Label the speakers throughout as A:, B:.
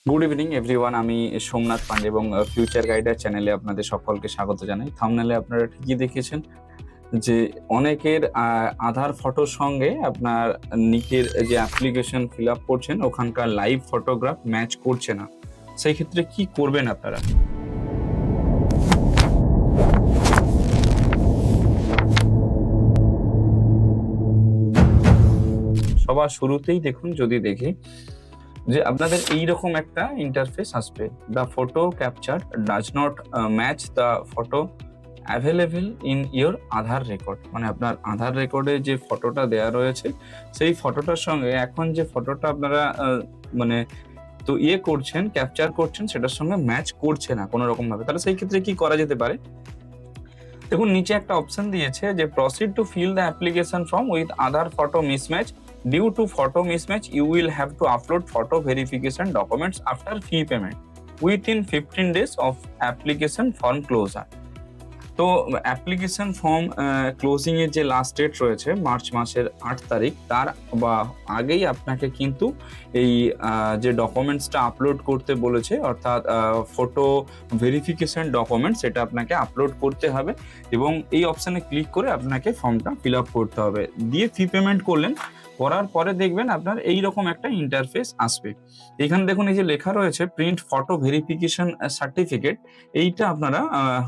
A: Good evening everyone. আমি সোমনাথ পান্ডে এবং future গাইডার চ্যানেলে আপনাদের সকলকে স্বাগত জানাই। থাম্বনেলে আপনারা ঠিকই দেখেছেন যে অনেকের আধার ফটোর সঙ্গে আপনার নিকের যে অ্যাপ্লিকেশন ফিল আপ করছেন ওখানকার লাইভ ফটোগ্রাফ ম্যাচ করছে না। সেই ক্ষেত্রে কি করবেন আপনারা? সবার শুরুতেই দেখুন, যদি দেখি যে আপনাদের এইরকম একটা ইন্টারফেস আসবে, the photo capture does not match the photo available in your Aadhaar record. মানে আপনার আধার রেকর্ডে যে ফটোটা দেওয়া রয়েছে সেই ফটোটার সঙ্গে এখন যে ফটোটা আপনারা মানে তো করছেন, ক্যাপচার করছেন, সেটার সঙ্গে ম্যাচ করছে না কোনো রকম ভাবে। তাহলে সেই ক্ষেত্রে কি করা যেতে পারে? দেখুন, নিচে একটা অপশন দিয়েছে যে proceed to fill the application form with Aadhaar photo mismatch. Due to photo mismatch you will have to upload photo verification documents after fee payment within 15 days of application form closure. তো application form closing এর যে last date রয়েছে March মাসের 8 তারিখ, তার বা আগেই আপনাকে কিন্তু এই যে ডকুমেন্টসটা আপলোড করতে বলেছে, অর্থাৎ ফটো ভেরিফিকেশন ডকুমেন্ট, সেটা আপনাকে আপলোড করতে হবে এবং এই অপশানে ক্লিক করে আপনাকে ফর্মটা ফিল আপ করতে হবে। দিয়ে ফি পেমেন্ট করলেন, করার পরে দেখবেন আপনার এই রকম একটা ইন্টারফেস আসবে। এখানে দেখুন, এই যে লেখা রয়েছে প্রিন্ট ফটো ভেরিফিকেশন সার্টিফিকেট, এইটা আপনারা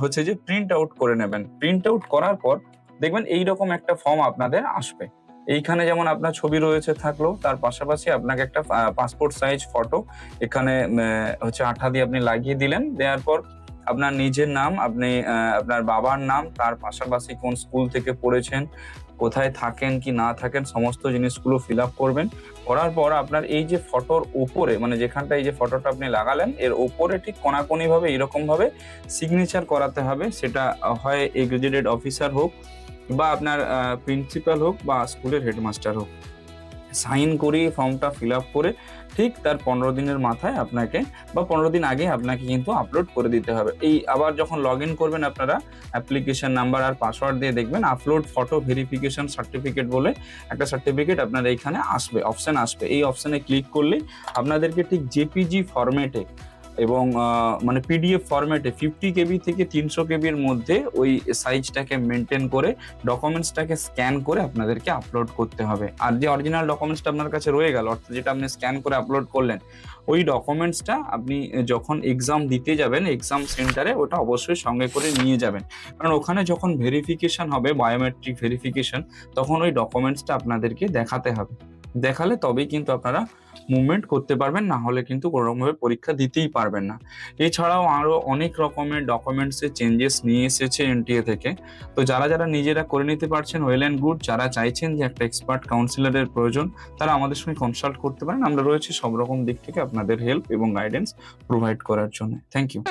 A: হচ্ছে যে প্রিন্ট আউট করে নেবেন। প্রিন্ট আউট করার পর দেখবেন এইরকম একটা ফর্ম আপনাদের আসবে। এইখানে যেমন আপনার ছবি রয়েছে থাকলো, তার পাশাপাশি আপনাকে একটা পাসপোর্ট সাইজ ফটো এখানে হচ্ছে আঠা দিয়ে আপনি লাগিয়ে দিলেন। দেওয়ার পর আপনার নিজের নাম, আপনি আপনার বাবার নাম, তার পাশাপাশি কোন স্কুল থেকে পড়েছেন, কোথায় থাকেন কি না থাকেন, সমস্ত জিনিসগুলো ফিল আপ করবেন। করার পর আপনার এই যে ফটোর ওপরে, মানে যেখানটা এই যে ফটোটা আপনি লাগালেন এর ওপরে ঠিক কোনাকুনি ভাবে এরকম ভাবে সিগনেচার করাতে হবে। সেটা হয় এগ্রিগেটেড অফিসার হোক বা আপনার প্রিন্সিপাল হোক বা স্কুলের হেডমাস্টার হোক। সাইন করে ফর্মটা ফিল আপ করে ঠিক তার 15 দিনের মাথায় আপনাকে বা 15 দিন আগে আপনাকে কিন্তু আপলোড করে দিতে হবে। এই আবার যখন লগ ইন করবেন আপনারা অ্যাপ্লিকেশন নাম্বার আর পাসওয়ার্ড দিয়ে দেখবেন আপলোড ফটো ভেরিফিকেশন সার্টিফিকেট বলে একটা সার্টিফিকেট আপনার এইখানে আসবে, অপশন আসবে। এই অপশনে ক্লিক করলে আপনাদেরকে ঠিক জেপিজি ফরম্যাটে এবং মানে পিডিএফ ফরম্যাটে 50 কেবি থেকে 300 কেবির মধ্যে ওই সাইজটাকে মেনটেন করে ডকুমেন্টসটাকে স্ক্যান করে আপনাদেরকে আপলোড করতে হবে। আর যে অরিজিনাল ডকুমেন্টসটা আপনার কাছে রয়ে গেল, অর্থাৎ যেটা আপনি স্ক্যান করে আপলোড করলেন, ওই ডকুমেন্টসটা আপনি যখন এক্সাম দিতে যাবেন এক্সাম সেন্টারে ওটা অবশ্যই সঙ্গে করে নিয়ে যাবেন। কারণ ওখানে যখন ভেরিফিকেশন হবে, বায়োমেট্রিক ভেরিফিকেশন, তখন ওই ডকুমেন্টসটা আপনাদেরকে দেখাতে হবে। দেখালে তবেই কিন্তু আপনারা মুভমেন্ট করতে পারবেন, না হলে কিন্তু কোনোরকমভাবে পরীক্ষা দিতেই পারবেন না। এছাড়াও আরো অনেক রকমের ডকুমেন্টসে চেঞ্জেস নিয়ে এসেছে এনটিএ থেকে। তো যারা যারা নিজেরা করে নিতে পারছেন ওয়েল অ্যান্ড গুড। যারা চাইছেন যে একটা এক্সপার্ট কাউন্সিলরের প্রয়োজন, তারা আমাদের সঙ্গে কনসাল্ট করতে পারেন। আমরা রয়েছি সব রকম দিক থেকে আপনাদের হেল্প এবং গাইডেন্স প্রোভাইড করার জন্য। Thank you.